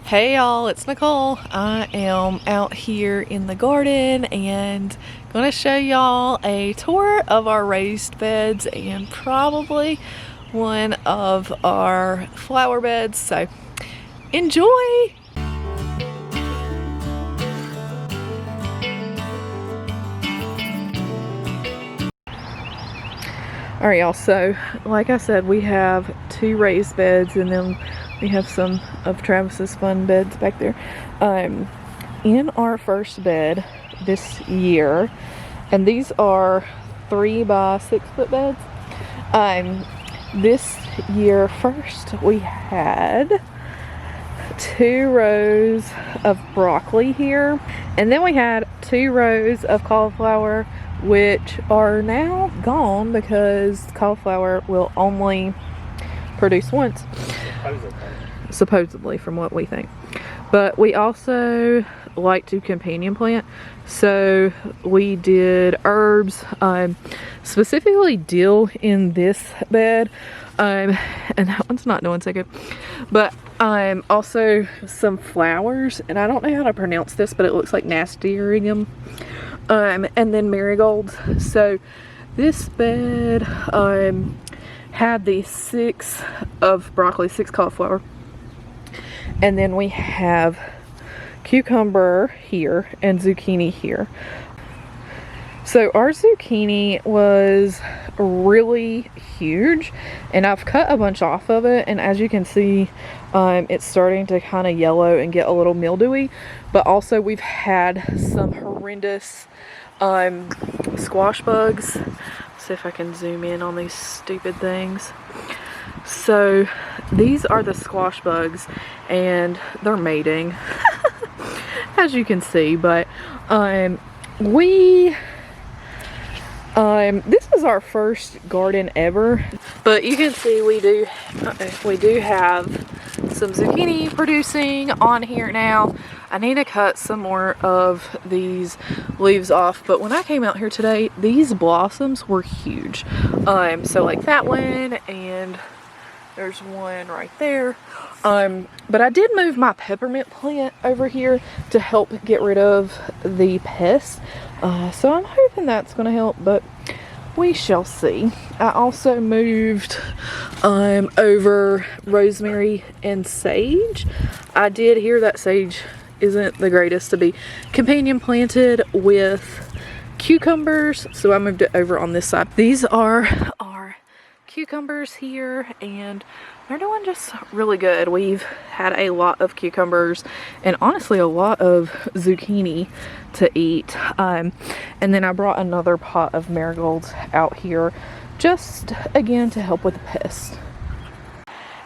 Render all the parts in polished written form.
Hey y'all, it's Nicole. I am out here in the garden and gonna show y'all a tour of our raised beds and probably one of our flower beds, so enjoy! Alright y'all, so like I said, we have two raised beds and then we have some of Travis's fun beds back there. In our first bed this year, and these are 3 by 6 foot beds. This year first we had 2 rows of broccoli here, and then we had 2 rows of cauliflower, which are now gone because cauliflower will only produce once. Supposedly, from what we think. But we also like to companion plant, so we did herbs, specifically dill in this bed, and that one's not doing so good, but also some flowers, and I don't know how to pronounce this, but it looks like nasturtium, and then marigolds. So this bed had the 6 of broccoli, 6 cauliflower, and then we have cucumber here and zucchini here. So our zucchini was really huge, and I've cut a bunch off of it, and as you can see, it's starting to kind of yellow and get a little mildewy. But also we've had some horrendous squash bugs. Let's see if I can zoom in on these stupid things. So these are the squash bugs, and they're mating as you can see. But this is our first garden ever, but you can see we do have some zucchini producing on here now. I need to cut some more of these leaves off, but when I came out here today, these blossoms were huge. So like that one, and there's one right there. But I did move my peppermint plant over here to help get rid of the pests. So I'm hoping that's going to help, but we shall see. I also moved over rosemary and sage. I did hear that sage isn't the greatest to be companion planted with cucumbers, so I moved it over on this side. These are our cucumbers here, and they're doing just really good. We've had a lot of cucumbers and honestly a lot of zucchini to eat. And then I brought another pot of marigolds out here just again to help with the pests.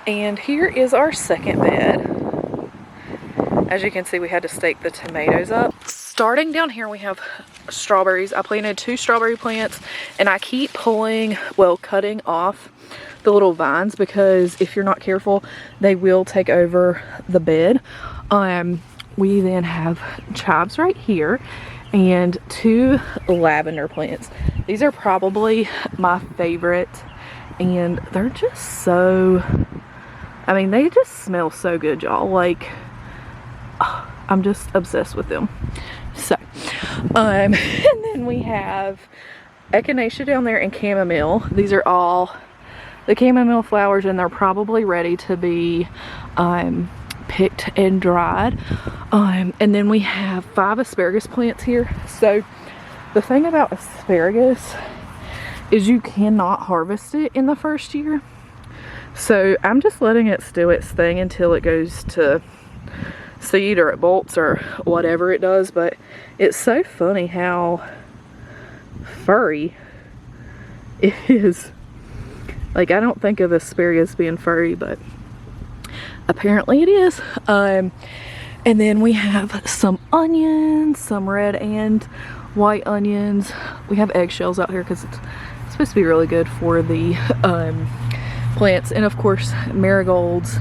And here is our second bed. As you can see, we had to stake the tomatoes up. Starting down here, we have strawberries. I planted 2 strawberry plants, and I keep cutting off the little vines because if you're not careful, they will take over the bed. We then have chives right here and 2 lavender plants. These are probably my favorite, and they're just so, I mean, they just smell so good, y'all. Like, I'm just obsessed with them. So, and then we have echinacea down there and chamomile. These are all the chamomile flowers, and they're probably ready to be picked and dried. And then we have 5 asparagus plants here. So the thing about asparagus is you cannot harvest it in the first year. So I'm just letting it do its thing until it goes to seed or it bolts or whatever it does. But it's so funny how furry it is. Like, I don't think of asparagus being furry, but apparently it is. And then we have some onions, some red and white onions. We have eggshells out here because it's supposed to be really good for the plants. And of course, marigolds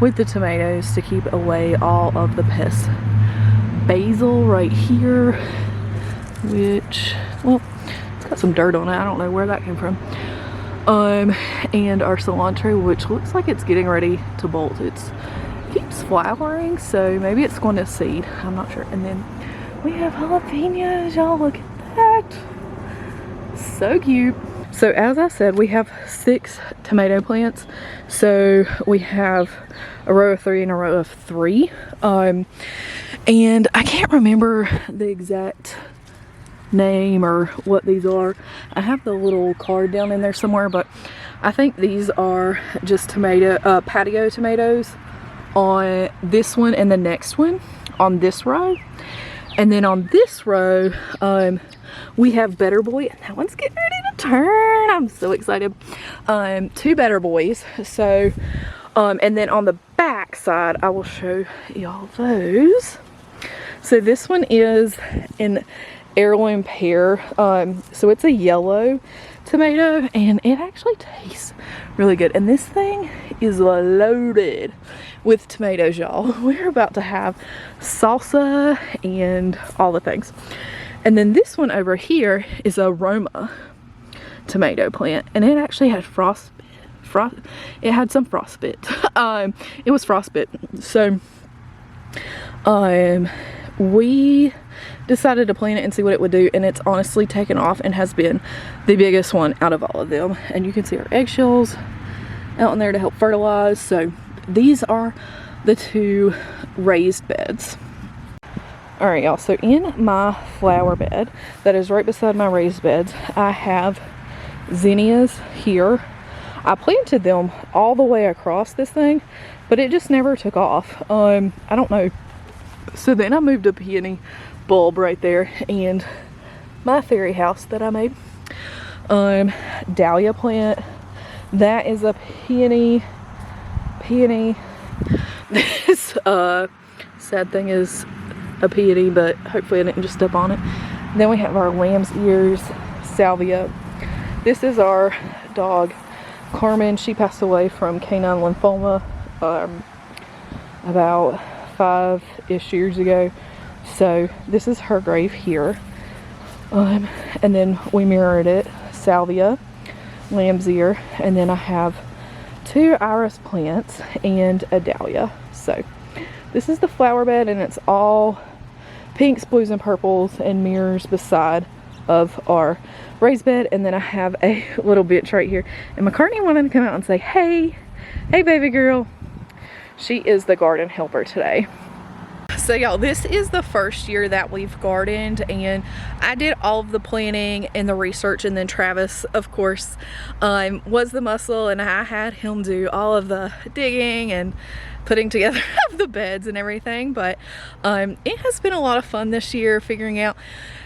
with the tomatoes to keep away all of the pests. Basil right here, which, well, it's got some dirt on it. I don't know where that came from. And our cilantro, which looks like it's getting ready to bolt. It keeps flowering, so maybe it's going to seed. I'm not sure. And then we have jalapenos, y'all. Look at that. So cute. So as I said, we have 6 tomato plants. So we have a row of 3 and a row of 3. And I can't remember the exact name or what these are. I have the little card down in there somewhere, but I think these are just patio tomatoes on this one and the next one on this row. And then on this row, we have Better Boy, and that one's getting ready to turn. I'm so excited. 2 Better Boys. So, and then on the back side, I will show y'all those. So this one is an heirloom pear. So it's a yellow tomato, and it actually tastes really good. And this thing is loaded with tomatoes, y'all. We're about to have salsa and all the things. And then this one over here is a Roma tomato plant, and it actually had it had some frostbite. It was frostbite. So we decided to plant it and see what it would do, and it's honestly taken off and has been the biggest one out of all of them. And you can see our eggshells out in there to help fertilize. So these are the 2 raised beds. All right, y'all, so in my flower bed that is right beside my raised beds, I have zinnias here. I planted them all the way across this thing, but it just never took off. I don't know. So then I moved a peony bulb right there, and my fairy house that I made. Dahlia plant, that is a peony. This sad thing is a peony, but hopefully I didn't just step on it. Then we have our lamb's ears salvia. This is our dog Carmen. She passed away from canine lymphoma about 5-ish years ago. So this is her grave here. And then we mirrored it, salvia, lamb's ear, and then I have 2 iris plants and a dahlia. So this is the flower bed, and it's all pinks, blues, and purples, and mirrors beside of our raised bed. And then I have a little bench right here, and McCartney wanted to come out and say, hey baby girl. She is the garden helper today. So y'all, this is the first year that we've gardened, and I did all of the planning and the research, and then Travis, of course, was the muscle, and I had him do all of the digging and putting together of the beds and everything. But it has been a lot of fun this year figuring out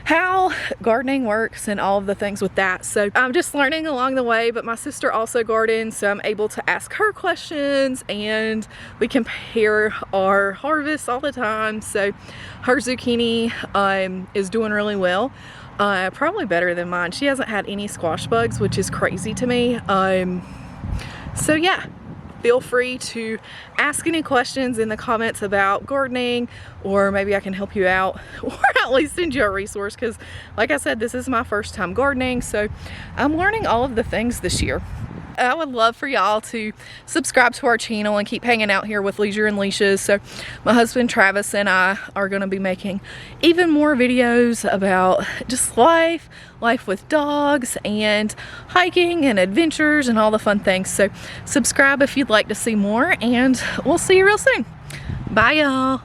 how gardening works and all of the things with that. So I'm just learning along the way, but my sister also gardens, so I'm able to ask her questions, and we compare our harvests all the time. So her zucchini is doing really well, probably better than mine. She hasn't had any squash bugs, which is crazy to me. So yeah, feel free to ask any questions in the comments about gardening, or maybe I can help you out, or at least send you a resource, because like I said, this is my first time gardening, so I'm learning all of the things this year. I would love for y'all to subscribe to our channel and keep hanging out here with Leisure and Leashes. So my husband Travis and I are going to be making even more videos about just life with dogs and hiking and adventures and all the fun things. So subscribe if you'd like to see more, and we'll see you real soon. Bye y'all.